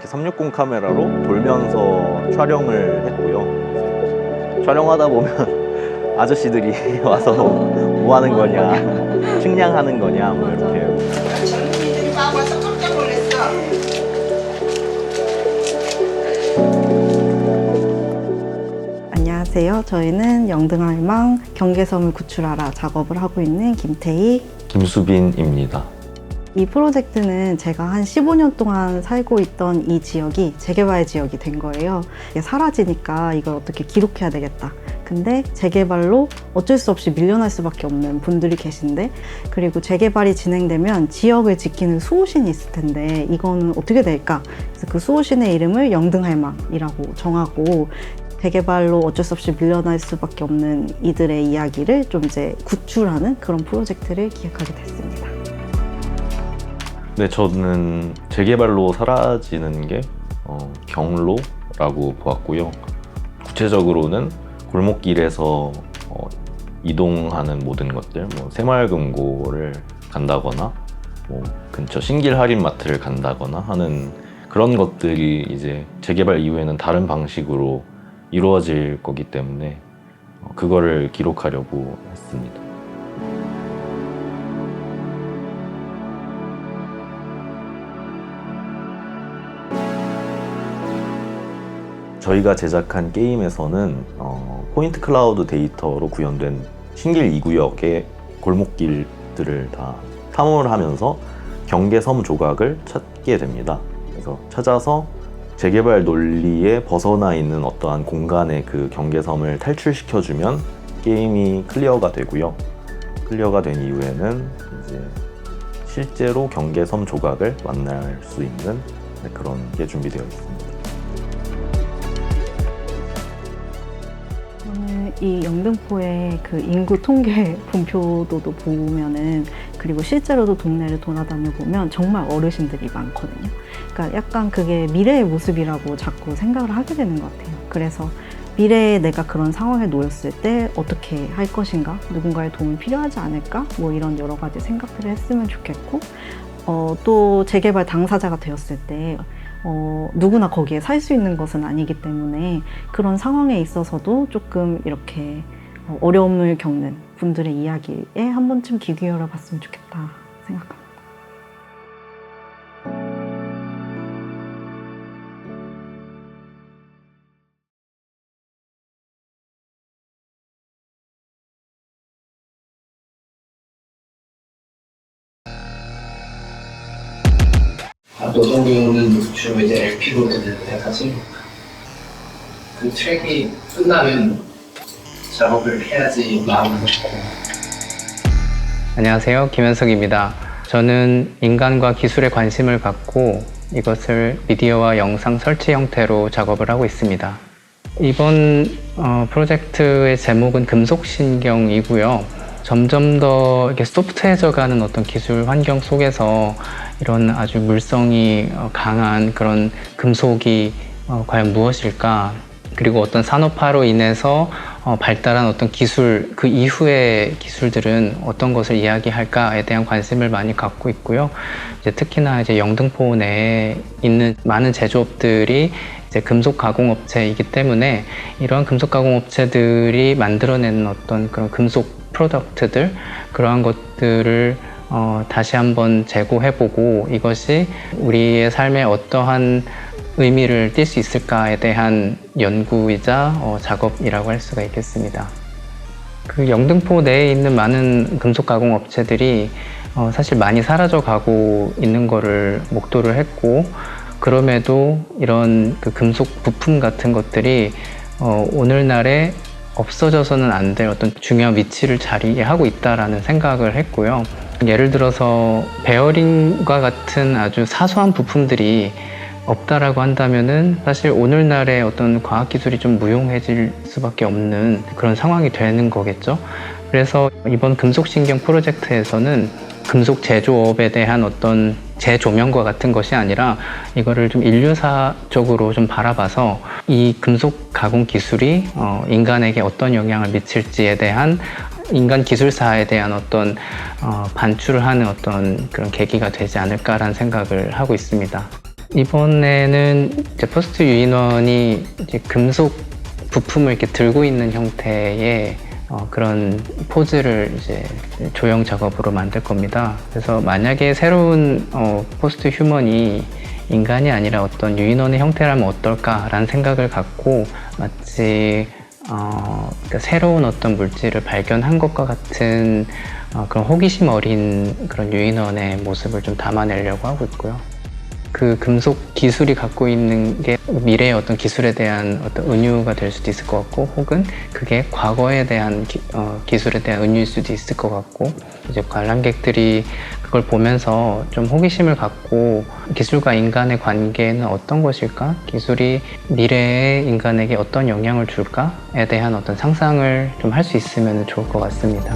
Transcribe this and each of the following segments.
360 카메라로 돌면서 촬영을 했고요. 촬영하다 보면 아저씨들이 와서 뭐 하는 거냐, 측량하는 거냐, 뭐 이렇게. 젊은이들이 막 와서 깜짝 놀랐어. 안녕하세요. 저희는 영등할망 경계섬을 구출하라 작업을 하고 있는 김태희. 김수빈입니다. 이 프로젝트는 제가 한 15년 동안 살고 있던 이 지역이 재개발 지역이 된 거예요. 이게 사라지니까 이걸 어떻게 기록해야 되겠다. 근데 재개발로 어쩔 수 없이 밀려날 수밖에 없는 분들이 계신데, 그리고 재개발이 진행되면 지역을 지키는 수호신이 있을 텐데 이거는 어떻게 될까? 그래서 그 수호신의 이름을 영등할망이라고 정하고, 재개발로 어쩔 수 없이 밀려날 수밖에 없는 이들의 이야기를 좀 이제 구출하는 그런 프로젝트를 기획하게 됐습니다. 네, 저는 재개발로 사라지는 게 경로라고 보았고요. 구체적으로는 골목길에서 이동하는 모든 것들, 뭐 새마을금고를 간다거나 뭐 근처 신길 할인마트를 간다거나 하는 그런 것들이 이제 재개발 이후에는 다른 방식으로 이루어질 거기 때문에 그거를 기록하려고 했습니다. 저희가 제작한 게임에서는 포인트 클라우드 데이터로 구현된 신길 2구역의 골목길들을 다 탐험을 하면서 경계섬 조각을 찾게 됩니다. 그래서 찾아서 재개발 논리에 벗어나 있는 어떠한 공간의 그 경계섬을 탈출시켜주면 게임이 클리어가 되고요. 클리어가 된 이후에는 이제 실제로 경계섬 조각을 만날 수 있는 그런 게 준비되어 있습니다. 저는 이 영등포의 그 인구 통계 분표도도 보면은, 그리고 실제로도 동네를 돌아다녀 보면 정말 어르신들이 많거든요. 그러니까 약간 그게 미래의 모습이라고 자꾸 생각을 하게 되는 것 같아요. 그래서 미래에 내가 그런 상황에 놓였을 때 어떻게 할 것인가? 누군가의 도움이 필요하지 않을까? 뭐 이런 여러 가지 생각들을 했으면 좋겠고, 또 재개발 당사자가 되었을 때 누구나 거기에 살 수 있는 것은 아니기 때문에 그런 상황에 있어서도 조금 이렇게 어려움을 겪는 분들의 이야기에 한 번쯤 귀 기울여 봤으면 좋겠다 생각합니다. 노동요는 주로 이제 LP로 되는 데까지 그 트랙이 끝나면 작업을 해야지 마음을 먹고. 안녕하세요, 김현석입니다. 저는 인간과 기술에 관심을 갖고 이것을 미디어와 영상 설치 형태로 작업을 하고 있습니다. 이번 프로젝트의 제목은 금속신경이고요. 점점 더 이렇게 소프트해져가는 어떤 기술 환경 속에서 이런 아주 물성이 강한 그런 금속이 과연 무엇일까? 그리고 어떤 산업화로 인해서 발달한 어떤 기술, 그 이후의 기술들은 어떤 것을 이야기할까에 대한 관심을 많이 갖고 있고요. 이제 특히나 이제 영등포 내에 있는 많은 제조업들이 이제 금속 가공 업체이기 때문에 이러한 금속 가공 업체들이 만들어내는 어떤 그런 금속 프로덕트들, 그러한 것들을 다시 한번 재고해보고 이것이 우리의 삶에 어떠한 의미를 띌 수 있을까에 대한 연구이자 작업이라고 할 수가 있겠습니다. 그 영등포 내에 있는 많은 금속 가공 업체들이 사실 많이 사라져가고 있는 거를 목도를 했고, 그럼에도 이런 그 금속 부품 같은 것들이 오늘날에 없어져서는 안 될 어떤 중요한 위치를 자리하고 있다라는 생각을 했고요. 예를 들어서 베어링과 같은 아주 사소한 부품들이 없다라고 한다면은 사실 오늘날의 어떤 과학기술이 좀 무용해질 수밖에 없는 그런 상황이 되는 거겠죠. 그래서 이번 금속신경 프로젝트에서는 금속 제조업에 대한 어떤 재조명과 같은 것이 아니라 이거를 좀 인류사적으로 좀 바라봐서 이 금속 가공 기술이 인간에게 어떤 영향을 미칠지에 대한 인간 기술사에 대한 어떤 반출을 하는 어떤 그런 계기가 되지 않을까라는 생각을 하고 있습니다. 이번에는 이제 퍼스트 유인원이 이제 금속 부품을 이렇게 들고 있는 형태의 그런 포즈를 이제 조형 작업으로 만들 겁니다. 그래서 만약에 새로운 포스트 휴먼이 인간이 아니라 어떤 유인원의 형태라면 어떨까라는 생각을 갖고 마치 그러니까 새로운 어떤 물질을 발견한 것과 같은 그런 호기심 어린 그런 유인원의 모습을 좀 담아내려고 하고 있고요. 그 금속 기술이 갖고 있는 게 미래의 어떤 기술에 대한 어떤 은유가 될 수도 있을 것 같고, 혹은 그게 과거에 대한 기술에 대한 은유일 수도 있을 것 같고, 이제 관람객들이 그걸 보면서 좀 호기심을 갖고 기술과 인간의 관계는 어떤 것일까? 기술이 미래의 인간에게 어떤 영향을 줄까?에 대한 어떤 상상을 좀 할 수 있으면 좋을 것 같습니다.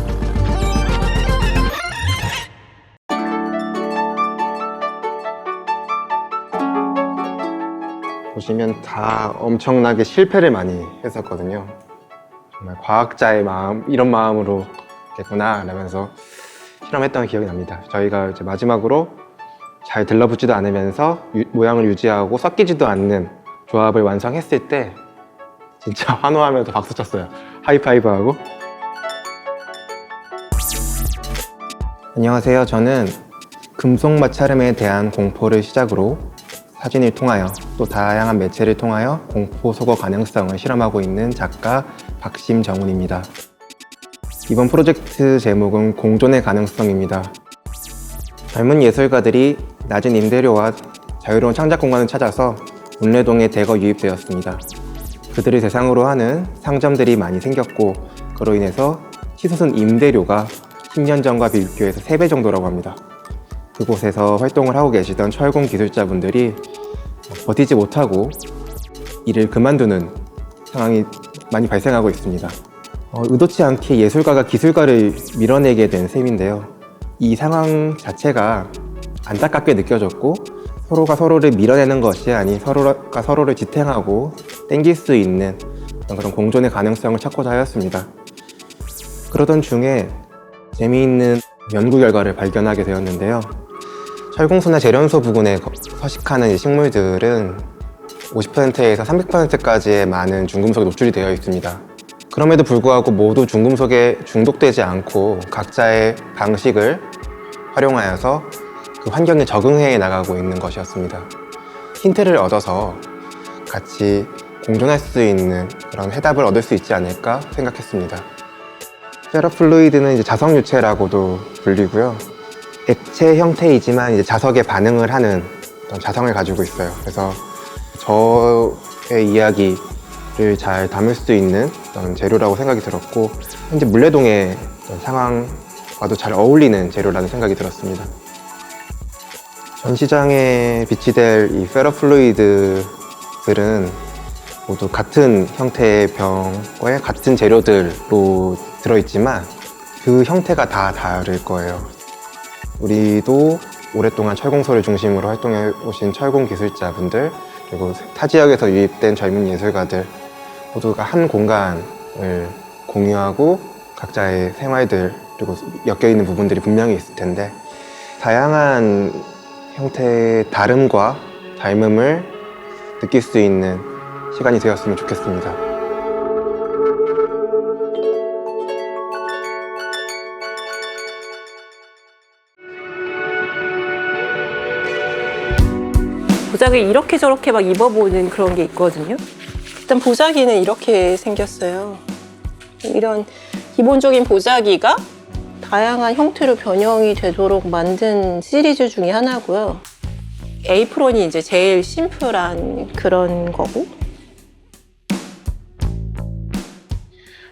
보시면 다 엄청나게 실패를 많이 했었거든요. 정말 과학자의 마음, 이런 마음으로 됐구나 라면서 실험했던 기억이 납니다. 저희가 이제 마지막으로 잘 들러붙지도 않으면서 모양을 유지하고 섞이지도 않는 조합을 완성했을 때 진짜 환호하면서 박수 쳤어요. 하이파이브하고. 안녕하세요. 저는 금속 마찰음에 대한 공포를 시작으로 사진을 통하여 또 다양한 매체를 통하여 공포 소거 가능성을 실험하고 있는 작가 박심정훈입니다. 이번 프로젝트 제목은 공존의 가능성입니다. 젊은 예술가들이 낮은 임대료와 자유로운 창작 공간을 찾아서 문래동에 대거 유입되었습니다. 그들을 대상으로 하는 상점들이 많이 생겼고, 그로 인해서 치솟은 임대료가 10년 전과 비교해서 3배 정도라고 합니다. 그곳에서 활동을 하고 계시던 철공 기술자분들이 버티지 못하고 일을 그만두는 상황이 많이 발생하고 있습니다. 의도치 않게 예술가가 기술가를 밀어내게 된 셈인데요. 이 상황 자체가 안타깝게 느껴졌고, 서로가 서로를 밀어내는 것이 아닌 서로가 서로를 지탱하고 땡길 수 있는 그런 공존의 가능성을 찾고자 하였습니다. 그러던 중에 재미있는 연구 결과를 발견하게 되었는데요. 철공소나 재련소 부근에 서식하는 식물들은 50%에서 300%까지의 많은 중금속에 노출이 되어 있습니다. 그럼에도 불구하고 모두 중금속에 중독되지 않고 각자의 방식을 활용하여서 그 환경에 적응해 나가고 있는 것이었습니다. 힌트를 얻어서 같이 공존할 수 있는 그런 해답을 얻을 수 있지 않을까 생각했습니다. 페러플루이드는 이제 자석유체라고도 불리고요. 액체 형태이지만 이제 자석에 반응을 하는 어떤 자성을 가지고 있어요. 그래서 저의 이야기를 잘 담을 수 있는 어떤 재료라고 생각이 들었고, 현재 물레동의 상황과도 잘 어울리는 재료라는 생각이 들었습니다. 전시장에 비치될 이 페러플루이드들은 모두 같은 형태의 병에 같은 재료들로 들어있지만 그 형태가 다 다를 거예요. 우리도 오랫동안 철공소를 중심으로 활동해 오신 철공 기술자분들, 그리고 타 지역에서 유입된 젊은 예술가들 모두가 한 공간을 공유하고 각자의 생활들 그리고 엮여있는 부분들이 분명히 있을 텐데, 다양한 형태의 다름과 닮음을 느낄 수 있는 시간이 되었으면 좋겠습니다. 보자기 이렇게 저렇게 막 입어보는 그런 게 있거든요. 일단 보자기는 이렇게 생겼어요. 이런 기본적인 보자기가 다양한 형태로 변형이 되도록 만든 시리즈 중에 하나고요. 에이프론이 이제 제일 심플한 그런 거고.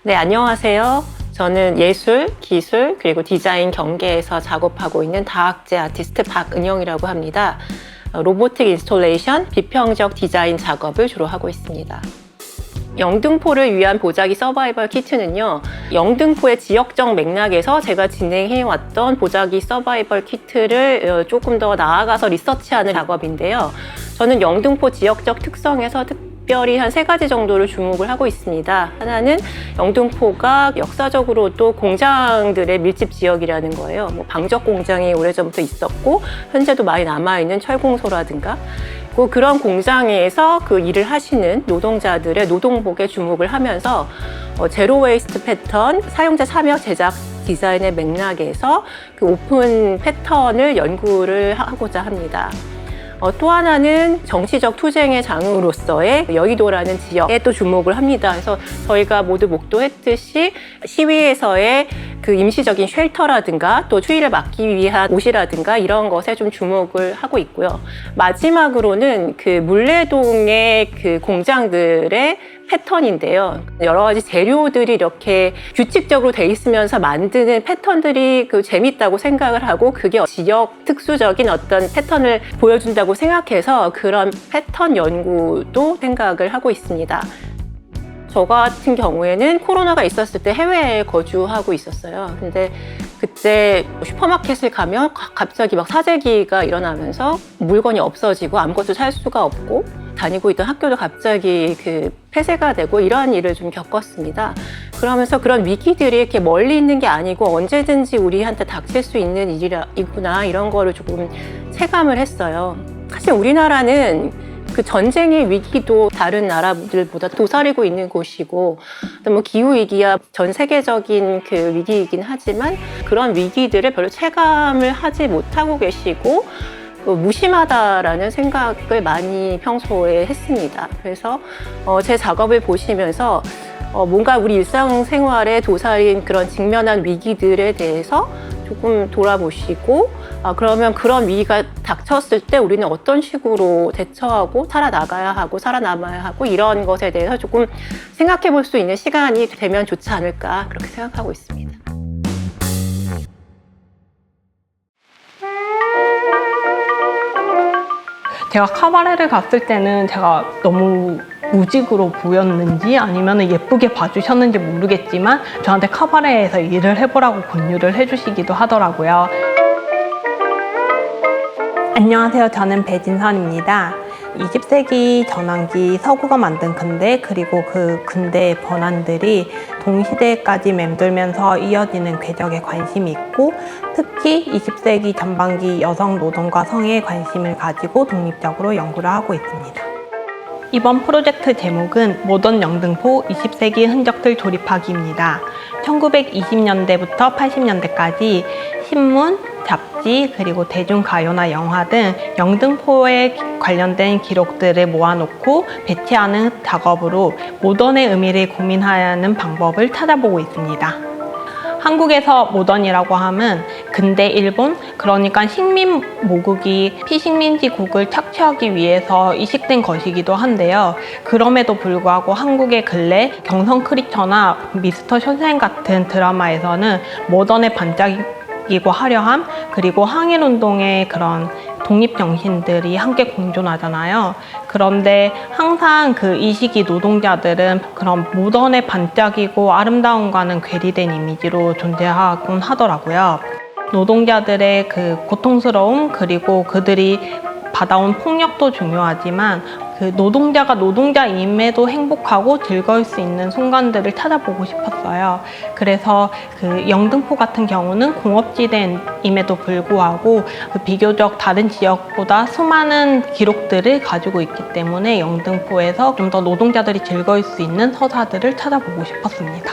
네, 안녕하세요. 저는 예술, 기술, 그리고 디자인 경계에서 작업하고 있는 다학제 아티스트 박은영이라고 합니다. 로보틱 인스톨레이션, 비평적 디자인 작업을 주로 하고 있습니다. 영등포를 위한 보자기 서바이벌 키트는요, 영등포의 지역적 맥락에서 제가 진행해왔던 보자기 서바이벌 키트를 조금 더 나아가서 리서치하는 작업인데요. 저는 영등포 지역적 특성에서 특별히 한 3가지 정도를 주목을 하고 있습니다. 하나는 영등포가 역사적으로도 공장들의 밀집 지역이라는 거예요. 방적 공장이 오래전부터 있었고 현재도 많이 남아있는 철공소라든가, 있고 그런 공장에서 그 일을 하시는 노동자들의 노동복에 주목을 하면서 제로 웨이스트 패턴, 사용자 참여 제작 디자인의 맥락에서 그 오픈 패턴을 연구를 하고자 합니다. 또 하나는 정치적 투쟁의 장으로서의 여의도라는 지역에 또 주목을 합니다. 그래서 저희가 모두 목도했듯이 시위에서의 그 임시적인 쉘터라든가 또 추위를 막기 위한 옷이라든가 이런 것에 좀 주목을 하고 있고요. 마지막으로는 그 물레동의 그 공장들의 패턴인데요. 여러 가지 재료들이 이렇게 규칙적으로 돼 있으면서 만드는 패턴들이 그 재밌다고 생각을 하고 그게 지역 특수적인 어떤 패턴을 보여준다고 생각해서 그런 패턴 연구도 생각을 하고 있습니다. 저 같은 경우에는 코로나가 있었을 때 해외에 거주하고 있었어요. 근데 그때 슈퍼마켓을 가면 갑자기 막 사재기가 일어나면서 물건이 없어지고 아무것도 살 수가 없고 다니고 있던 학교도 갑자기 그 폐쇄가 되고 이러한 일을 좀 겪었습니다. 그러면서 그런 위기들이 이렇게 멀리 있는 게 아니고 언제든지 우리한테 닥칠 수 있는 일이구나 이런 거를 조금 체감을 했어요. 사실 우리나라는 그 전쟁의 위기도 다른 나라들보다 도사리고 있는 곳이고 또 뭐 기후 위기야 전 세계적인 그 위기이긴 하지만 그런 위기들을 별로 체감을 하지 못하고 계시고 무심하다라는 생각을 많이 평소에 했습니다. 그래서 제 작업을 보시면서 뭔가 우리 일상생활에 도사린 그런 직면한 위기들에 대해서 조금 돌아보시고 그러면 그런 위기가 닥쳤을 때 우리는 어떤 식으로 대처하고 살아나가야 하고 살아남아야 하고 이런 것에 대해서 조금 생각해 볼 수 있는 시간이 되면 좋지 않을까 그렇게 생각하고 있습니다. 제가 카바레를 갔을 때는 제가 너무 무직으로 보였는지 아니면 예쁘게 봐주셨는지 모르겠지만 저한테 카바레에서 일을 해보라고 권유를 해주시기도 하더라고요. 안녕하세요. 저는 배진선입니다. 20세기 전환기 서구가 만든 근대 그리고 그 근대의 번안들이 동시대까지 맴돌면서 이어지는 궤적에 관심이 있고 특히 20세기 전반기 여성 노동과 성에 관심을 가지고 독립적으로 연구를 하고 있습니다. 이번 프로젝트 제목은 모던 영등포 20세기 흔적들 조립하기입니다. 1920년대부터 80년대까지 신문, 잡지, 그리고 대중가요나 영화 등 영등포에 관련된 기록들을 모아놓고 배치하는 작업으로 모던의 의미를 고민하는 방법을 찾아보고 있습니다. 한국에서 모던이라고 하면 근대 일본, 그러니까 식민 모국이 피식민지국을 착취하기 위해서 이식된 것이기도 한데요. 그럼에도 불구하고 한국의 근래 경성 크리처나 미스터 쇼생 같은 드라마에서는 모던의 반짝이고 화려함, 그리고 항일운동의 그런 독립정신들이 함께 공존하잖아요. 그런데 항상 그 이 시기 노동자들은 그런 모던의 반짝이고 아름다움과는 괴리된 이미지로 존재하곤 하더라고요. 노동자들의 그 고통스러움 그리고 그들이 받아온 폭력도 중요하지만 그 노동자가 노동자임에도 행복하고 즐거울 수 있는 순간들을 찾아보고 싶었어요. 그래서 그 영등포 같은 경우는 공업지대임에도 불구하고 그 비교적 다른 지역보다 수많은 기록들을 가지고 있기 때문에 영등포에서 좀 더 노동자들이 즐거울 수 있는 서사들을 찾아보고 싶었습니다.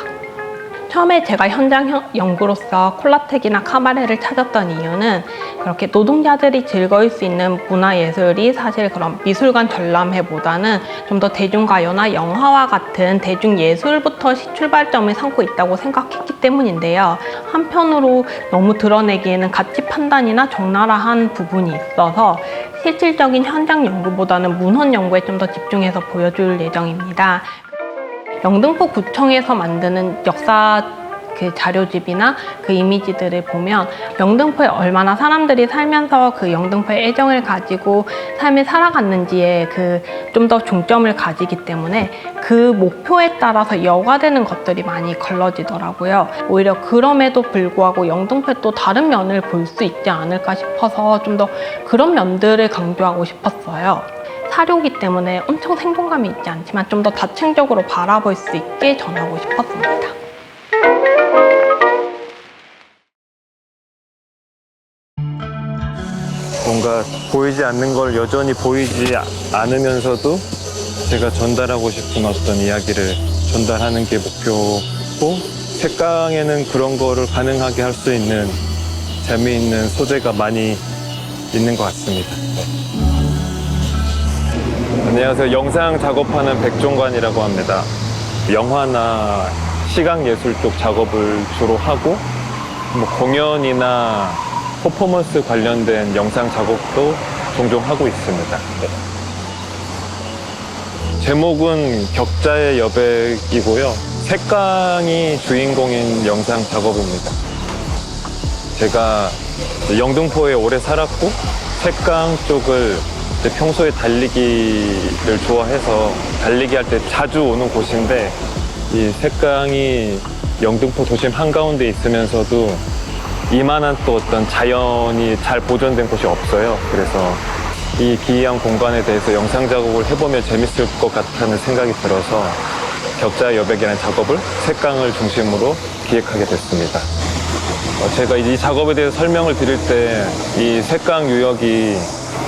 처음에 제가 현장 연구로서 콜라텍이나 카바레를 찾았던 이유는 그렇게 노동자들이 즐거울 수 있는 문화예술이 사실 그런 미술관 전람회보다는 좀 더 대중가요나 영화와 같은 대중예술부터 출발점을 삼고 있다고 생각했기 때문인데요. 한편으로 너무 드러내기에는 가치 판단이나 적나라한 부분이 있어서 실질적인 현장 연구보다는 문헌 연구에 좀 더 집중해서 보여줄 예정입니다. 영등포 구청에서 만드는 역사 그 자료집이나 그 이미지들을 보면 영등포에 얼마나 사람들이 살면서 그 영등포의 애정을 가지고 삶을 살아갔는지에 그 좀 더 중점을 가지기 때문에 그 목표에 따라서 여과되는 것들이 많이 걸러지더라고요. 오히려 그럼에도 불구하고 영등포의 또 다른 면을 볼 수 있지 않을까 싶어서 좀 더 그런 면들을 강조하고 싶었어요. 사료이기 때문에 엄청 생동감이 있지 않지만 좀 더 다층적으로 바라볼 수 있게 전하고 싶었습니다. 뭔가 보이지 않는 걸 여전히 보이지 않으면서도 제가 전달하고 싶은 어떤 이야기를 전달하는 게 목표고, 색강에는 그런 거를 가능하게 할 수 있는 재미있는 소재가 많이 있는 것 같습니다. 네. 안녕하세요. 영상 작업하는 백종관이라고 합니다. 영화나 시각예술 쪽 작업을 주로 하고, 뭐 공연이나 퍼포먼스 관련된 영상 작업도 종종 하고 있습니다. 네. 제목은 격자의 여백이고요. 색강이 주인공인 영상 작업입니다. 제가 영등포에 오래 살았고, 색강 쪽을 평소에 달리기를 좋아해서 달리기 할 때 자주 오는 곳인데, 이 색강이 영등포 도심 한가운데 있으면서도 이만한 또 어떤 자연이 잘 보존된 곳이 없어요. 그래서 이 기이한 공간에 대해서 영상 작업을 해보면 재밌을 것 같다는 생각이 들어서 격자의 여백이라는 작업을 색강을 중심으로 기획하게 됐습니다. 제가 이 작업에 대해서 설명을 드릴 때 이 색강 유역이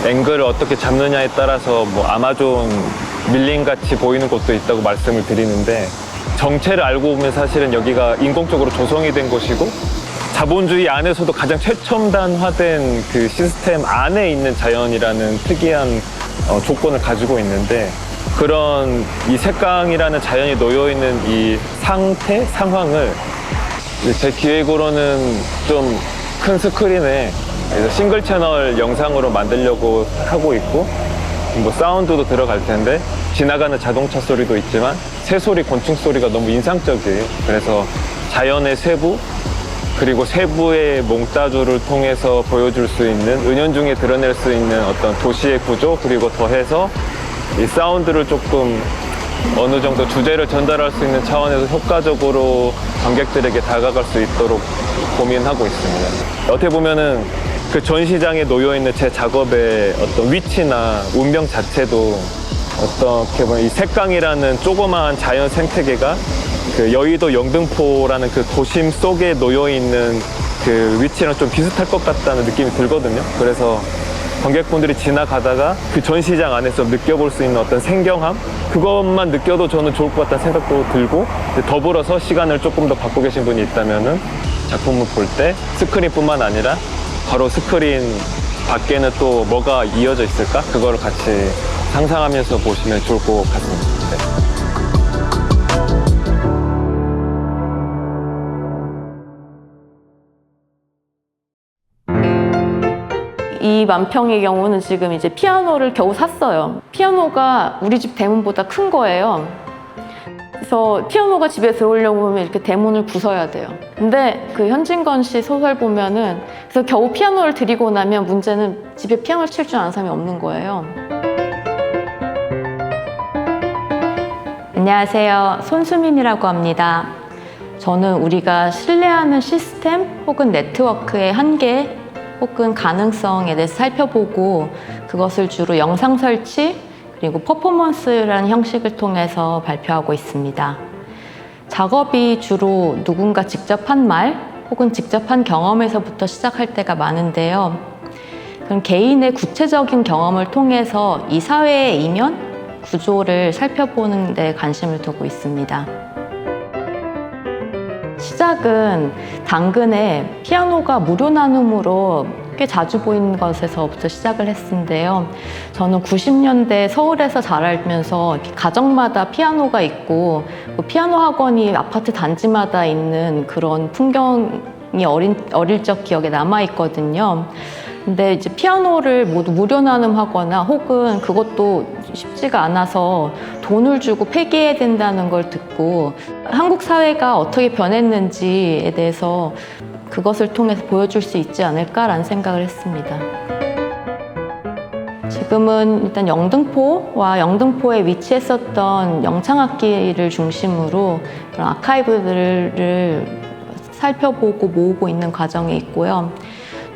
앵글을 어떻게 잡느냐에 따라서 뭐 아마존 밀림같이 보이는 곳도 있다고 말씀을 드리는데, 정체를 알고 보면 사실은 여기가 인공적으로 조성이 된 곳이고, 자본주의 안에서도 가장 최첨단화된 그 시스템 안에 있는 자연이라는 특이한 조건을 가지고 있는데, 그런 이 색강이라는 자연이 놓여있는 이 상태, 상황을 제 기획으로는 좀 큰 스크린에 싱글 채널 영상으로 만들려고 하고 있고, 뭐 사운드도 들어갈 텐데 지나가는 자동차 소리도 있지만 새소리, 곤충 소리가 너무 인상적이에요. 그래서 자연의 세부, 그리고 세부의 몽따주를 통해서 보여줄 수 있는, 은연중에 드러낼 수 있는 어떤 도시의 구조, 그리고 더해서 이 사운드를 조금 어느 정도 주제를 전달할 수 있는 차원에서 효과적으로 관객들에게 다가갈 수 있도록 고민하고 있습니다. 어떻게 보면은 그 전시장에 놓여있는 제 작업의 어떤 위치나 운명 자체도 어떻게 보면 이 색강이라는 조그마한 자연 생태계가 그 여의도 영등포라는 그 도심 속에 놓여있는 그 위치랑 좀 비슷할 것 같다는 느낌이 들거든요. 그래서 관객분들이 지나가다가 그 전시장 안에서 느껴볼 수 있는 어떤 생경함, 그것만 느껴도 저는 좋을 것 같다는 생각도 들고, 더불어서 시간을 조금 더 갖고 계신 분이 있다면은 작품을 볼 때 스크린뿐만 아니라 바로 스크린 밖에는 또 뭐가 이어져 있을까? 그거를 같이 상상하면서 보시면 좋을 것 같습니다. 네. 이 만평의 경우는 지금 이제 피아노를 겨우 샀어요. 피아노가 우리 집 대문보다 큰 거예요. 그래서 피아노가 집에 들어오려고 하면 이렇게 대문을 부숴야 돼요. 근데 그 현진건 씨 소설 보면은, 그래서 겨우 피아노를 드리고 나면 문제는 집에 피아노를 칠 줄 아는 사람이 없는 거예요. 안녕하세요. 손수민이라고 합니다. 저는 우리가 신뢰하는 시스템 혹은 네트워크의 한계 혹은 가능성에 대해서 살펴보고, 그것을 주로 영상 설치 그리고 퍼포먼스라는 형식을 통해서 발표하고 있습니다. 작업이 주로 누군가 직접 한 말 혹은 직접 한 경험에서부터 시작할 때가 많은데요. 그럼 개인의 구체적인 경험을 통해서 이 사회의 이면, 구조를 살펴보는 데 관심을 두고 있습니다. 시작은 당근에 피아노가 무료 나눔으로 꽤 자주 보이는 것에서부터 시작을 했는데요. 저는 90년대 서울에서 자라면서 가정마다 피아노가 있고 피아노 학원이 아파트 단지마다 있는 그런 풍경이 어릴 적 기억에 남아있거든요. 근데 이제 피아노를 모두 무료 나눔하거나 혹은 그것도 쉽지가 않아서 돈을 주고 폐기해야 된다는 걸 듣고, 한국 사회가 어떻게 변했는지에 대해서 그것을 통해서 보여줄 수 있지 않을까라는 생각을 했습니다. 지금은 일단 영등포와 영등포에 위치했었던 영창악기를 중심으로 그런 아카이브들을 살펴보고 모으고 있는 과정에 있고요.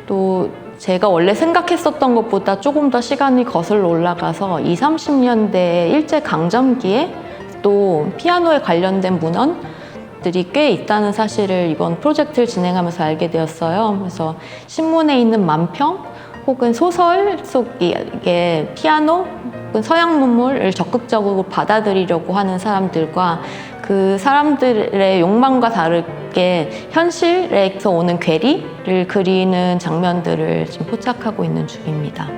또 제가 원래 생각했었던 것보다 조금 더 시간이 거슬러 올라가서 20, 30년대 일제강점기에 또 피아노에 관련된 문헌들이 꽤 있다는 사실을 이번 프로젝트를 진행하면서 알게 되었어요. 그래서 신문에 있는 만평 혹은 소설 속의 피아노 혹은 서양 문물을 적극적으로 받아들이려고 하는 사람들과 그 사람들의 욕망과 다르게 현실에서 오는 괴리를 그리는 장면들을 지금 포착하고 있는 중입니다.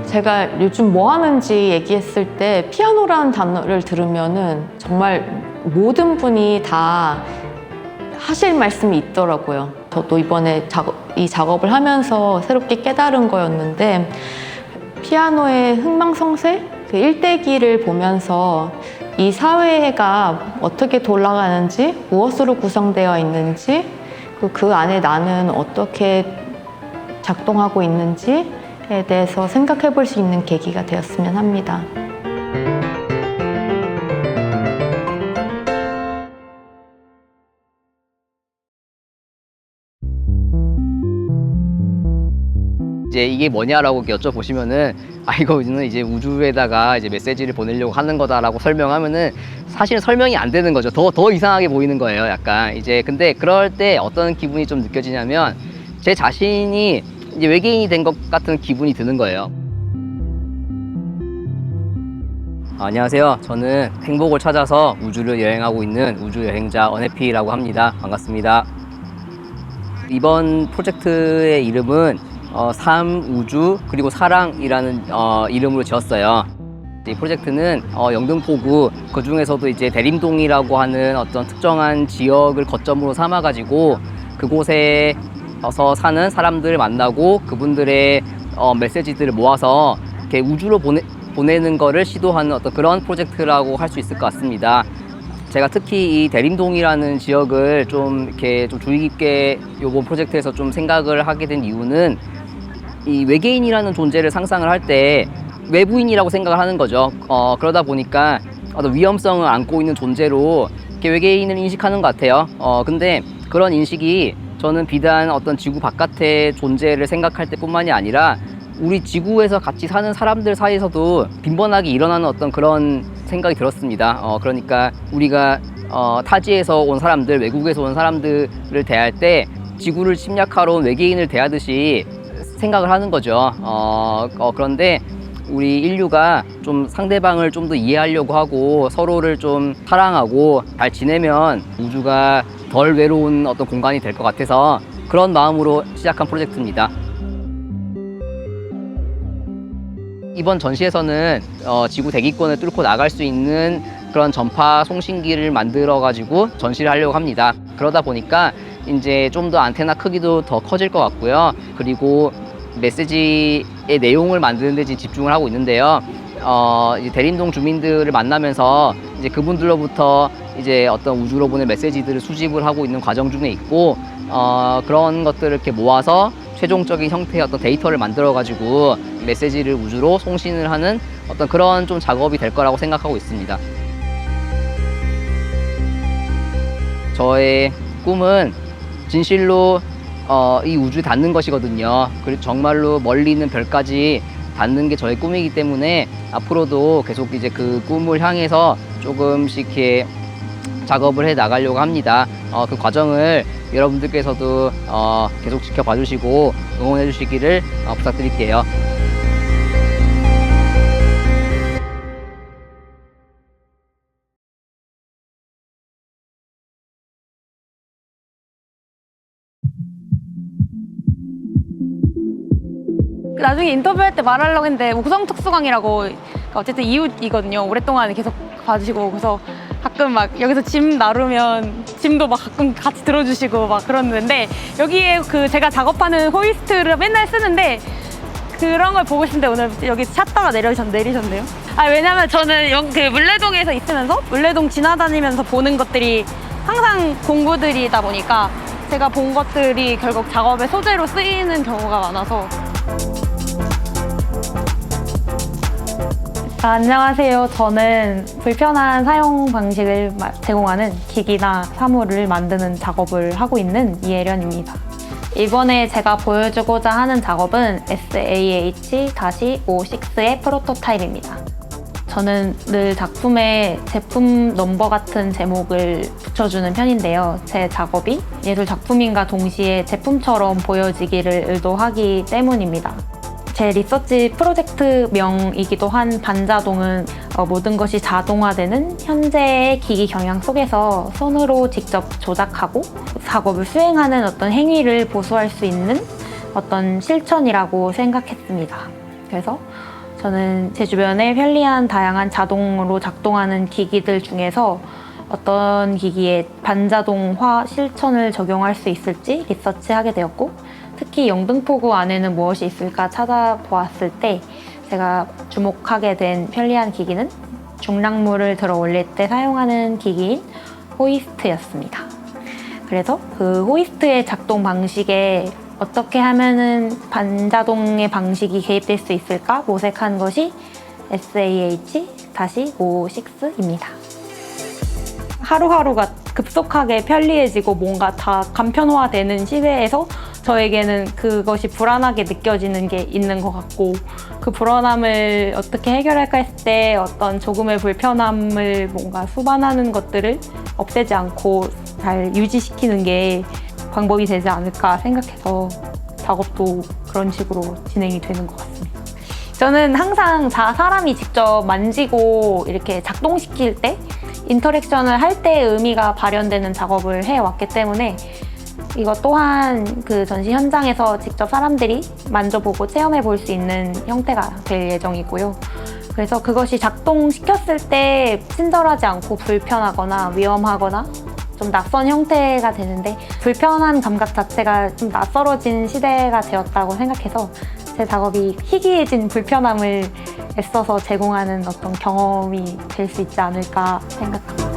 제가 요즘 뭐 하는지 얘기했을 때 피아노라는 단어를 들으면은 정말 모든 분이 다 하실 말씀이 있더라고요. 저도 이번에 이 작업을 하면서 새롭게 깨달은 거였는데 피아노의 흥망성쇠? 그 일대기를 보면서 이 사회가 어떻게 돌아가는지, 무엇으로 구성되어 있는지, 그 안에 나는 어떻게 작동하고 있는지에 대해서 생각해 볼 수 있는 계기가 되었으면 합니다. 이제 이게 뭐냐라고 여쭤보시면은 이거는 이제 우주에다가 이제 메시지를 보내려고 하는 거다라고 설명하면은 사실은 설명이 안 되는 거죠. 더 이상하게 보이는 거예요. 약간 이제 근데 그럴 때 어떤 기분이 좀 느껴지냐면 제 자신이 이제 외계인이 된 것 같은 기분이 드는 거예요. 안녕하세요. 저는 행복을 찾아서 우주를 여행하고 있는 우주 여행자 언해피라고 합니다. 반갑습니다. 이번 프로젝트의 이름은 삶, 우주, 그리고 사랑이라는 이름으로 지었어요. 이 프로젝트는 영등포구, 그 중에서도 이제 대림동이라고 하는 어떤 특정한 지역을 거점으로 삼아가지고 그곳에서 사는 사람들을 만나고 그분들의 메시지들을 모아서 이렇게 우주로 보내는 거를 시도하는 어떤 그런 프로젝트라고 할 수 있을 것 같습니다. 제가 특히 이 대림동이라는 지역을 좀 이렇게 좀 주의 깊게 이번 프로젝트에서 좀 생각을 하게 된 이유는 이 외계인이라는 존재를 상상을 할 때 외부인이라고 생각을 하는 거죠. 그러다 보니까 어떤 위험성을 안고 있는 존재로 이렇게 외계인을 인식하는 것 같아요. 근데 그런 인식이 저는 비단 어떤 지구 바깥의 존재를 생각할 때뿐만이 아니라 우리 지구에서 같이 사는 사람들 사이에서도 빈번하게 일어나는 어떤 그런 생각이 들었습니다. 그러니까 우리가 타지에서 온 사람들, 외국에서 온 사람들을 대할 때 지구를 침략하러 온 외계인을 대하듯이 생각을 하는 거죠. 그런데 우리 인류가 좀 상대방을 좀 더 이해하려고 하고 서로를 좀 사랑하고 잘 지내면 우주가 덜 외로운 어떤 공간이 될 것 같아서 그런 마음으로 시작한 프로젝트입니다. 이번 전시에서는 지구 대기권을 뚫고 나갈 수 있는 그런 전파 송신기를 만들어 가지고 전시를 하려고 합니다. 그러다 보니까 이제 좀 더 안테나 크기도 더 커질 것 같고요. 그리고 메시지의 내용을 만드는 데 집중을 하고 있는데요. 이제 대림동 주민들을 만나면서 이제 그분들로부터 이제 어떤 우주로 보낸 메시지들을 수집을 하고 있는 과정 중에 있고, 그런 것들을 이렇게 모아서 최종적인 형태의 어떤 데이터를 만들어 가지고 메시지를 우주로 송신을 하는 어떤 그런 좀 작업이 될 거라고 생각하고 있습니다. 저의 꿈은 진실로 이 우주에 닿는 것이거든요. 그리고 정말로 멀리 있는 별까지 닿는 게 저의 꿈이기 때문에 앞으로도 계속 이제 그 꿈을 향해서 조금씩 이렇게 작업을 해 나가려고 합니다. 그 과정을 여러분들께서도 계속 지켜봐 주시고 응원해 주시기를 부탁드릴게요. 나중에 인터뷰할 때 말하려고 했는데 우성특수강이라고 어쨌든 이웃이거든요. 오랫동안 계속 봐주시고 그래서 가끔 막 여기서 짐 나르면 짐도 막 가끔 같이 들어주시고 막 그러는데 여기에 그 제가 작업하는 호이스트를 맨날 쓰는데 그런 걸 보고 있는데 오늘 여기 찾다가 내리셨네요. 왜냐면 저는 그 물레동에서 있으면서 물레동 지나다니면서 보는 것들이 항상 공부들이다 보니까 제가 본 것들이 결국 작업의 소재로 쓰이는 경우가 많아서. 안녕하세요. 저는 불편한 사용 방식을 제공하는 기기나 사물을 만드는 작업을 하고 있는 이혜련입니다. 이번에 제가 보여주고자 하는 작업은 SAH-56의 프로토타입입니다. 저는 늘 작품에 제품 넘버 같은 제목을 붙여주는 편인데요. 제 작업이 예술 작품인가 동시에 제품처럼 보여지기를 의도하기 때문입니다. 제 리서치 프로젝트명이기도 한 반자동은 모든 것이 자동화되는 현재의 기기 경향 속에서 손으로 직접 조작하고 작업을 수행하는 어떤 행위를 보수할 수 있는 어떤 실천이라고 생각했습니다. 그래서 저는 제 주변에 편리한 다양한 자동으로 작동하는 기기들 중에서 어떤 기기에 반자동화 실천을 적용할 수 있을지 리서치하게 되었고, 특히 영등포구 안에는 무엇이 있을까 찾아보았을 때 제가 주목하게 된 편리한 기기는 중량물을 들어 올릴 때 사용하는 기기인 호이스트였습니다. 그래서 그 호이스트의 작동 방식에 어떻게 하면은 반자동의 방식이 개입될 수 있을까 모색한 것이 SAH-56입니다. 하루하루가 급속하게 편리해지고 뭔가 다 간편화되는 시대에서 저에게는 그것이 불안하게 느껴지는 게 있는 것 같고, 그 불안함을 어떻게 해결할까 했을 때 어떤 조금의 불편함을 뭔가 수반하는 것들을 없애지 않고 잘 유지시키는 게 방법이 되지 않을까 생각해서 작업도 그런 식으로 진행이 되는 것 같습니다. 저는 항상 사람이 직접 만지고 이렇게 작동시킬 때 인터랙션을 할 때 의미가 발현되는 작업을 해왔기 때문에 이것 또한 그 전시 현장에서 직접 사람들이 만져보고 체험해 볼 수 있는 형태가 될 예정이고요. 그래서 그것이 작동시켰을 때 친절하지 않고 불편하거나 위험하거나 좀 낯선 형태가 되는데, 불편한 감각 자체가 좀 낯설어진 시대가 되었다고 생각해서 제 작업이 희귀해진 불편함을 애써서 제공하는 어떤 경험이 될 수 있지 않을까 생각합니다.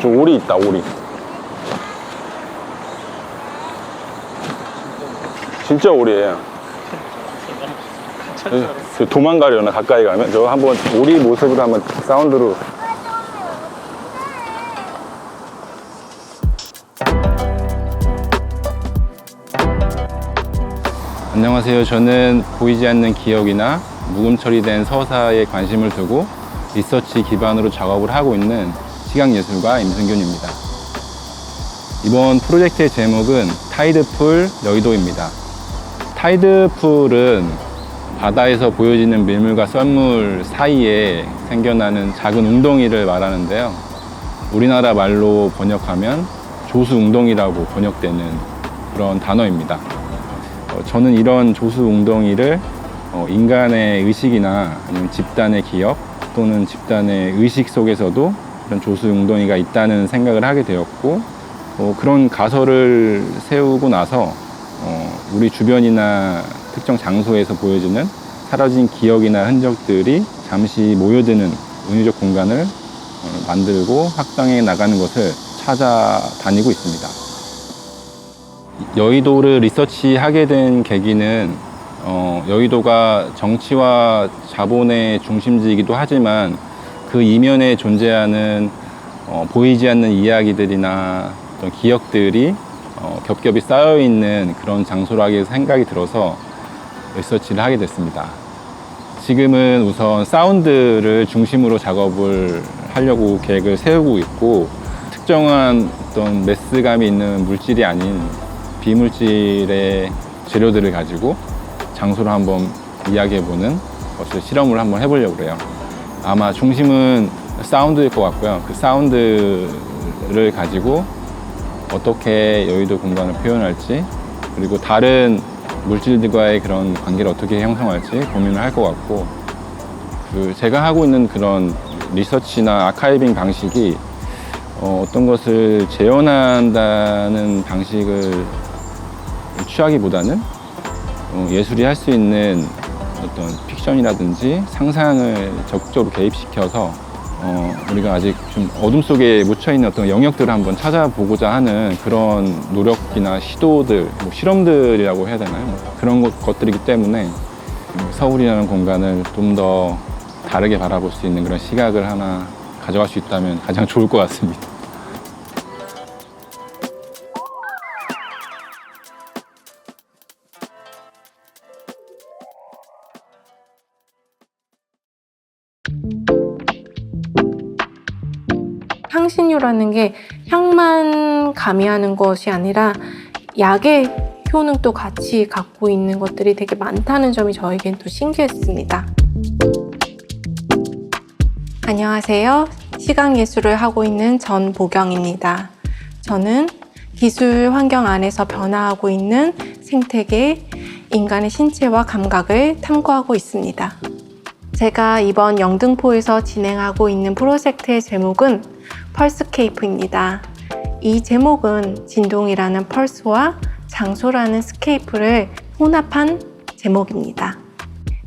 저 오리 있다, 오리. 진짜 오리예요. 도망가려나, 가까이 가면? 저 한번 오리 모습으로 한번 사운드로. 안녕하세요. 저는 보이지 않는 기억이나 묵음 처리된 서사에 관심을 두고 리서치 기반으로 작업을 하고 있는 시각예술가 임승균입니다. 이번 프로젝트의 제목은 타이드풀 여의도입니다. 타이드풀은 바다에서 보여지는 밀물과 썰물 사이에 생겨나는 작은 웅덩이를 말하는데요. 우리나라 말로 번역하면 조수웅덩이라고 번역되는 그런 단어입니다. 저는 이런 조수웅덩이를 인간의 의식이나 아니면 집단의 기억 또는 집단의 의식 속에서도 이런 조수웅덩이가 있다는 생각을 하게 되었고, 그런 가설을 세우고 나서 우리 주변이나 특정 장소에서 보여지는 사라진 기억이나 흔적들이 잠시 모여드는 은유적 공간을 만들고 확장해 나가는 것을 찾아다니고 있습니다. 여의도를 리서치하게 된 계기는 여의도가 정치와 자본의 중심지이기도 하지만 그 이면에 존재하는 보이지 않는 이야기들이나 어떤 기억들이 겹겹이 쌓여있는 그런 장소라고 생각이 들어서 리서치를 하게 됐습니다. 지금은 우선 사운드를 중심으로 작업을 하려고 계획을 세우고 있고, 특정한 어떤 매스감이 있는 물질이 아닌 비물질의 재료들을 가지고 장소를 한번 이야기해보는 것을 실험을 한번 해보려고 해요. 아마 중심은 사운드일 것 같고요. 그 사운드를 가지고 어떻게 여의도 공간을 표현할지, 그리고 다른 물질들과의 그런 관계를 어떻게 형성할지 고민을 할 것 같고, 제가 하고 있는 그런 리서치나 아카이빙 방식이 어떤 것을 재현한다는 방식을 취하기보다는 예술이 할 수 있는 어떤 픽션이라든지 상상을 적극적으로 개입시켜서 우리가 아직 좀 어둠 속에 묻혀있는 어떤 영역들을 한번 찾아보고자 하는 그런 노력이나 시도들, 실험들이라고 해야 되나요? 그런 것들이기 때문에 서울이라는 공간을 좀 더 다르게 바라볼 수 있는 그런 시각을 하나 가져갈 수 있다면 가장 좋을 것 같습니다. 향신료라는 게 향만 가미하는 것이 아니라 약의 효능도 같이 갖고 있는 것들이 되게 많다는 점이 저에겐 또 신기했습니다. 안녕하세요. 시각예술을 하고 있는 전보경입니다. 저는 기술 환경 안에서 변화하고 있는 생태계, 인간의 신체와 감각을 탐구하고 있습니다. 제가 이번 영등포에서 진행하고 있는 프로젝트의 제목은 펄스케이프입니다. 이 제목은 진동이라는 펄스와 장소라는 스케이프를 혼합한 제목입니다.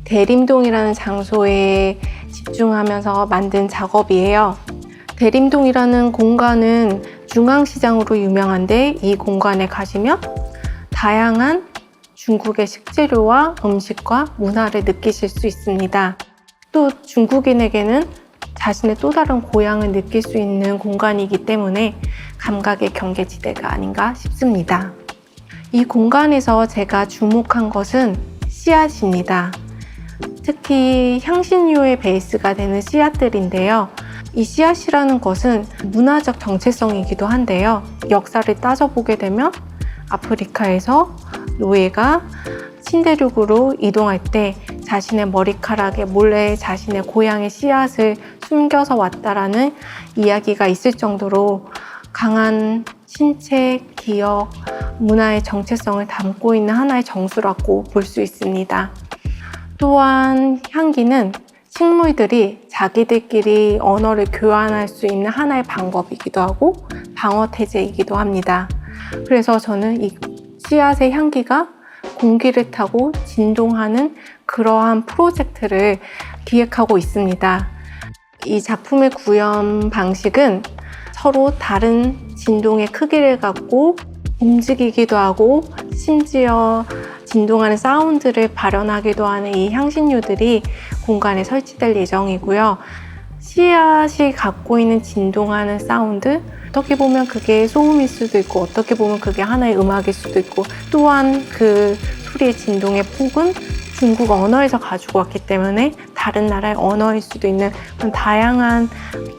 대림동이라는 장소에 집중하면서 만든 작업이에요. 대림동이라는 공간은 중앙시장으로 유명한데 이 공간에 가시면 다양한 중국의 식재료와 음식과 문화를 느끼실 수 있습니다. 또 중국인에게는 자신의 또 다른 고향을 느낄 수 있는 공간이기 때문에 감각의 경계지대가 아닌가 싶습니다. 이 공간에서 제가 주목한 것은 씨앗입니다. 특히 향신료의 베이스가 되는 씨앗들인데요. 이 씨앗이라는 것은 문화적 정체성이기도 한데요. 역사를 따져보게 되면 아프리카에서 노예가 신대륙으로 이동할 때 자신의 머리카락에 몰래 자신의 고향의 씨앗을 숨겨서 왔다라는 이야기가 있을 정도로 강한 신체, 기억, 문화의 정체성을 담고 있는 하나의 정수라고 볼 수 있습니다. 또한 향기는 식물들이 자기들끼리 언어를 교환할 수 있는 하나의 방법이기도 하고 방어태제이기도 합니다. 그래서 저는 이 씨앗의 향기가 공기를 타고 진동하는 그러한 프로젝트를 기획하고 있습니다. 이 작품의 구현 방식은 서로 다른 진동의 크기를 갖고 움직이기도 하고 심지어 진동하는 사운드를 발현하기도 하는 이 향신료들이 공간에 설치될 예정이고요. 씨앗이 갖고 있는 진동하는 사운드, 어떻게 보면 그게 소음일 수도 있고 어떻게 보면 그게 하나의 음악일 수도 있고 또한 그 소리의 진동의 폭은 중국 언어에서 가지고 왔기 때문에 다른 나라의 언어일 수도 있는 그런 다양한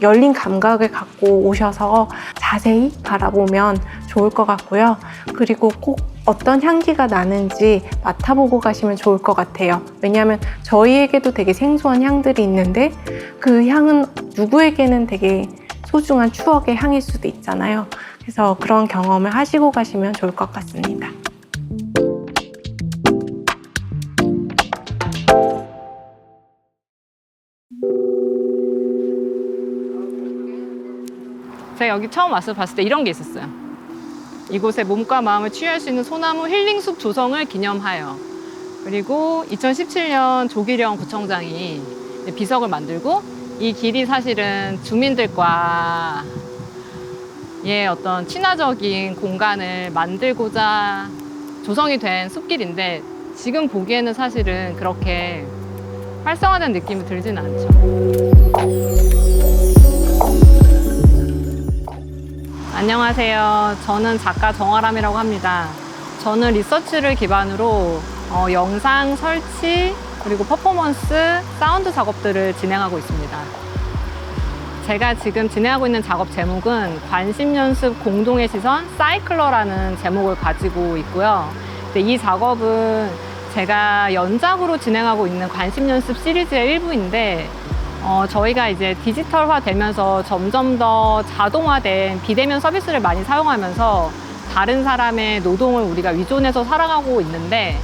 열린 감각을 갖고 오셔서 자세히 바라보면 좋을 것 같고요. 그리고 꼭 어떤 향기가 나는지 맡아보고 가시면 좋을 것 같아요. 왜냐하면 저희에게도 되게 생소한 향들이 있는데 그 향은 누구에게는 되게 소중한 추억의 향일 수도 있잖아요. 그래서 그런 경험을 하시고 가시면 좋을 것 같습니다. 제가 여기 처음 와서 봤을 때 이런 게 있었어요. 이곳에 몸과 마음을 치유할 수 있는 소나무 힐링숲 조성을 기념하여, 그리고 2017년 조기령 구청장이 비석을 만들고 이 길이 사실은 주민들과 어떤 친화적인 공간을 만들고자 조성이 된 숲길인데 지금 보기에는 사실은 그렇게 활성화된 느낌이 들진 않죠. 안녕하세요. 저는 작가 정아람이라고 합니다. 저는 리서치를 기반으로 영상 설치 그리고 퍼포먼스, 사운드 작업들을 진행하고 있습니다. 제가 지금 진행하고 있는 작업 제목은 관심연습 공동의 시선 사이클러라는 제목을 가지고 있고요. 근데 이 작업은 제가 연작으로 진행하고 있는 관심연습 시리즈의 일부인데 저희가 이제 디지털화 되면서 점점 더 자동화된 비대면 서비스를 많이 사용하면서 다른 사람의 노동을 우리가 위존해서 살아가고 있는데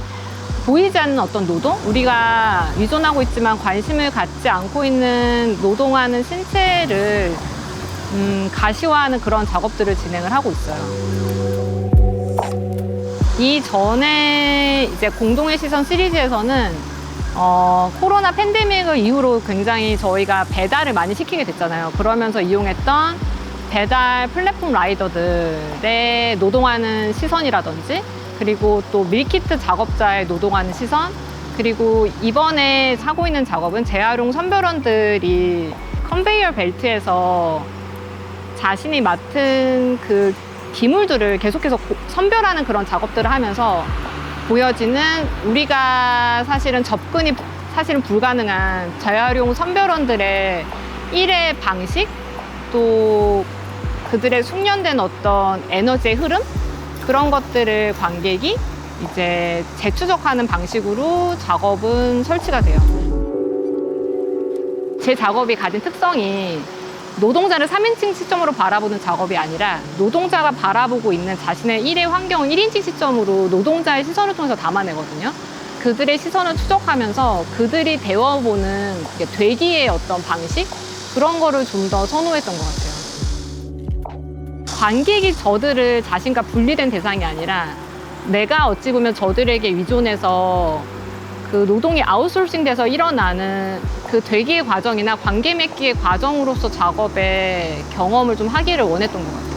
보이지 않는 어떤 노동? 우리가 위존하고 있지만 관심을 갖지 않고 있는 노동하는 신체를 가시화하는 그런 작업들을 진행을 하고 있어요. 이전에 이제 공동의 시선 시리즈에서는 코로나 팬데믹을 이후로 굉장히 저희가 배달을 많이 시키게 됐잖아요. 그러면서 이용했던 배달 플랫폼 라이더들의 노동하는 시선이라든지 그리고 또 밀키트 작업자의 노동하는 시선, 그리고 이번에 하고 있는 작업은 재활용 선별원들이 컨베이어 벨트에서 자신이 맡은 그 기물들을 계속해서 선별하는 그런 작업들을 하면서 보여지는 우리가 사실은 접근이 사실은 불가능한 재활용 선별원들의 일의 방식, 또 그들의 숙련된 어떤 에너지의 흐름? 그런 것들을 관객이 이제 재추적하는 방식으로 작업은 설치가 돼요. 제 작업이 가진 특성이 노동자를 3인칭 시점으로 바라보는 작업이 아니라 노동자가 바라보고 있는 자신의 일의 환경을 1인칭 시점으로 노동자의 시선을 통해서 담아내거든요. 그들의 시선을 추적하면서 그들이 배워보는 되기의 어떤 방식? 그런 거를 좀 더 선호했던 것 같아요. 관객이 저들을 자신과 분리된 대상이 아니라 내가 어찌 보면 저들에게 위존해서 그 노동이 아웃소싱 돼서 일어나는 그 되기의 과정이나 관계 맺기의 과정으로서 작업의 경험을 좀 하기를 원했던 것 같아요.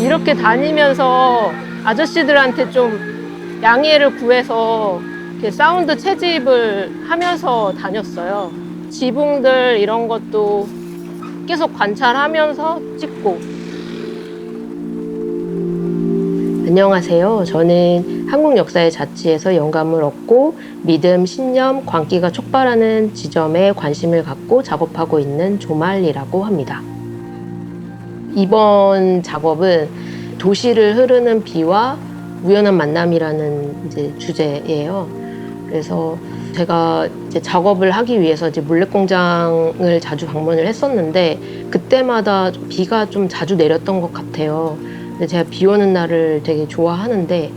이렇게 다니면서 아저씨들한테 좀 양해를 구해서 이렇게 사운드 채집을 하면서 다녔어요. 지붕들 이런 것도 계속 관찰하면서 찍고. 안녕하세요. 저는 한국 역사의 자치에서 영감을 얻고 믿음, 신념, 광기가 촉발하는 지점에 관심을 갖고 작업하고 있는 조말리라고 합니다. 이번 작업은 도시를 흐르는 비와 우연한 만남이라는 이제 주제예요. 그래서 제가 이제 작업을 하기 위해서 이제 물레공장을 자주 방문을 했었는데 그때마다 비가 좀 자주 내렸던 것 같아요. 근데 제가 비 오는 날을 되게 좋아하는데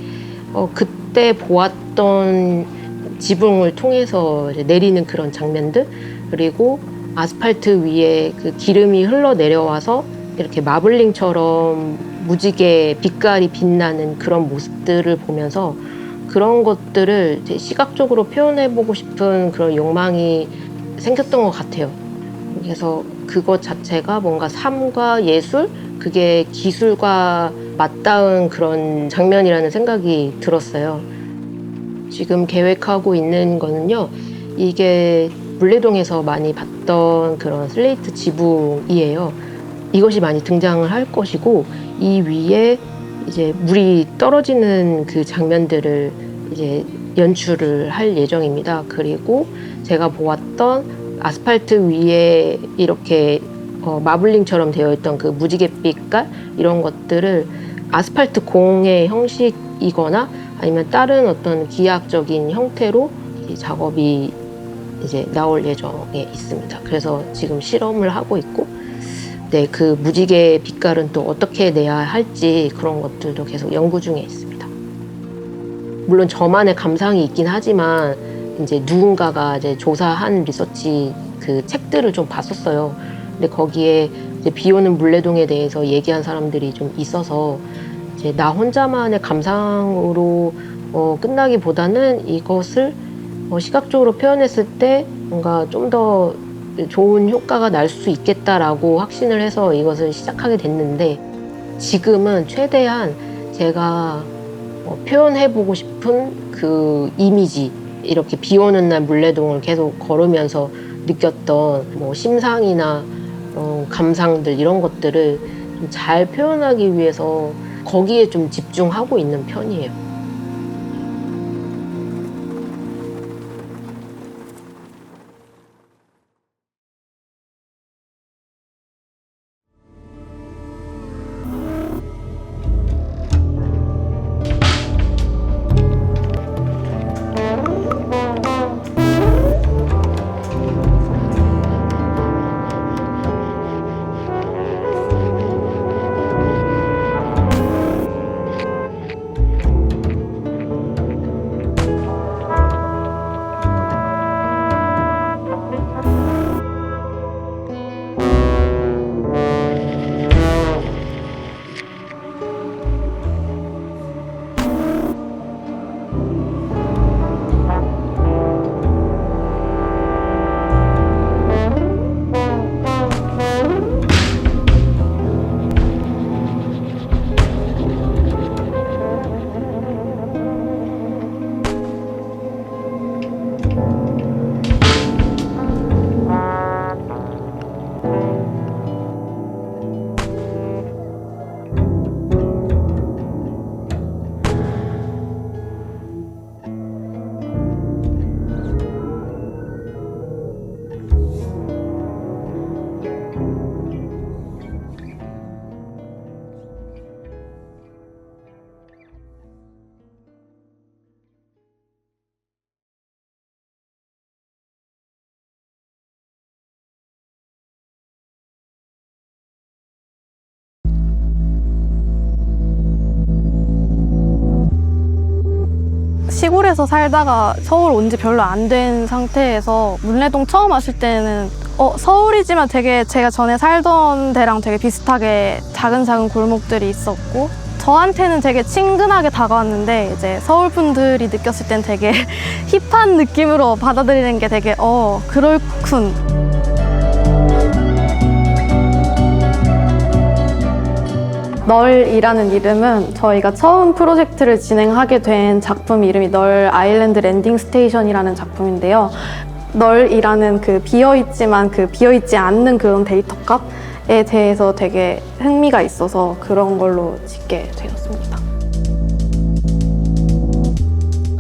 그때 보았던 지붕을 통해서 이제 내리는 그런 장면들, 그리고 아스팔트 위에 그 기름이 흘러 내려와서 이렇게 마블링처럼 무지개 빛깔이 빛나는 그런 모습들을 보면서 그런 것들을 이제 시각적으로 표현해보고 싶은 그런 욕망이 생겼던 것 같아요. 그래서 그것 자체가 뭔가 삶과 예술, 그게 기술과 맞닿은 그런 장면이라는 생각이 들었어요. 지금 계획하고 있는 거는요, 이게 물레동에서 많이 봤던 그런 슬레이트 지붕이에요. 이것이 많이 등장을 할 것이고, 이 위에 이제 물이 떨어지는 그 장면들을 이제 연출을 할 예정입니다. 그리고 제가 보았던 아스팔트 위에 이렇게 마블링처럼 되어 있던 그 무지개 빛깔 이런 것들을 아스팔트 공의 형식이거나 아니면 다른 어떤 기하학적인 형태로 이 작업이 이제 나올 예정에 있습니다. 그래서 지금 실험을 하고 있고, 네, 그 무지개 빛깔은 또 어떻게 내야 할지 그런 것들도 계속 연구 중에 있습니다. 물론 저만의 감상이 있긴 하지만 이제 누군가가 이제 조사한 리서치 그 책들을 좀 봤었어요. 근데 거기에 이제 비 오는 물레동에 대해서 얘기한 사람들이 좀 있어서 이제 나 혼자만의 감상으로 끝나기보다는 이것을 시각적으로 표현했을 때 뭔가 좀 더 좋은 효과가 날 수 있겠다라고 확신을 해서 이것을 시작하게 됐는데, 지금은 최대한 제가 표현해보고 싶은 그 이미지, 이렇게 비 오는 날 물레동을 계속 걸으면서 느꼈던 뭐 심상이나 감상들 이런 것들을 좀 잘 표현하기 위해서 거기에 좀 집중하고 있는 편이에요. 시골에서 살다가 서울 온 지 별로 안 된 상태에서 문래동 처음 왔을 때는 서울이지만 되게 제가 전에 살던 데랑 되게 비슷하게 작은 골목들이 있었고 저한테는 되게 친근하게 다가왔는데 이제 서울 분들이 느꼈을 땐 되게 힙한 느낌으로 받아들이는 게 되게 그렇군. 널이라는 이름은 저희가 처음 프로젝트를 진행하게 된 작품 이름이 널 아일랜드 랜딩 스테이션이라는 작품인데요. 널이라는 그 비어있지만 그 비어있지 않는 그런 데이터 값에 대해서 되게 흥미가 있어서 그런 걸로 짓게 되었습니다.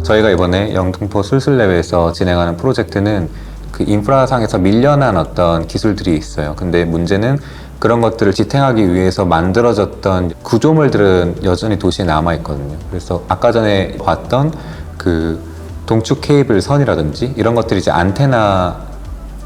저희가 이번에 영등포 술술래회에서 진행하는 프로젝트는 그 인프라상에서 밀려난 어떤 기술들이 있어요. 근데 문제는 그런 것들을 지탱하기 위해서 만들어졌던 구조물들은 여전히 도시에 남아있거든요. 그래서 아까 전에 봤던 그 동축 케이블 선이라든지 이런 것들이 이제 안테나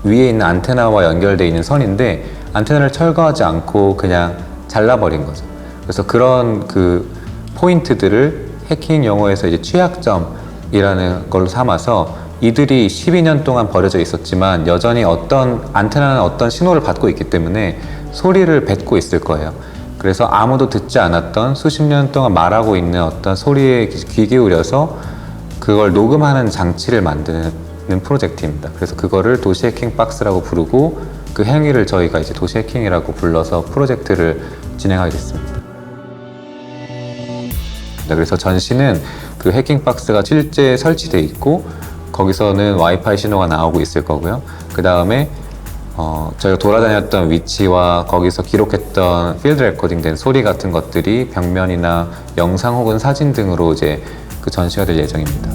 위에 있는 안테나와 연결되어 있는 선인데 안테나를 철거하지 않고 그냥 잘라버린 거죠. 그래서 그런 그 포인트들을 해킹 용어에서 이제 취약점이라는 걸로 삼아서 이들이 12년 동안 버려져 있었지만 여전히 어떤 안테나는 어떤 신호를 받고 있기 때문에 소리를 뱉고 있을 거예요. 그래서 아무도 듣지 않았던 수십 년 동안 말하고 있는 어떤 소리에 귀 기울여서 그걸 녹음하는 장치를 만드는 프로젝트입니다. 그래서 그거를 도시 해킹 박스라고 부르고 그 행위를 저희가 이제 도시 해킹이라고 불러서 프로젝트를 진행하게 됐습니다. 그래서 전시는 그 해킹 박스가 실제 설치돼 있고 거기서는 와이파이 신호가 나오고 있을 거고요. 그 다음에 저희가 돌아다녔던 위치와 거기서 기록했던 필드 레코딩된 소리 같은 것들이 벽면이나 영상 혹은 사진 등으로 이제 그 전시가 될 예정입니다.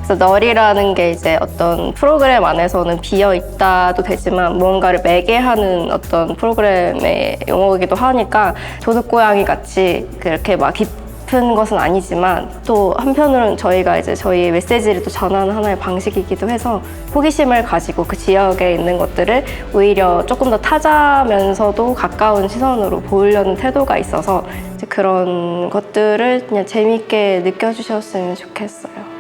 그래서 널이라는 게 이제 어떤 프로그램 안에서는 비어 있다도 되지만 무언가를 매개하는 어떤 프로그램의 용어이기도 하니까 도둑고양이 같이 그렇게 막 깊은 것은 아니지만 또 한편으로는 저희가 이제 저희의 메시지를 또 전하는 하나의 방식이기도 해서 호기심을 가지고 그 지역에 있는 것들을 오히려 조금 더 타자면서도 가까운 시선으로 보려는 태도가 있어서 이제 그런 것들을 그냥 재미있게 느껴주셨으면 좋겠어요.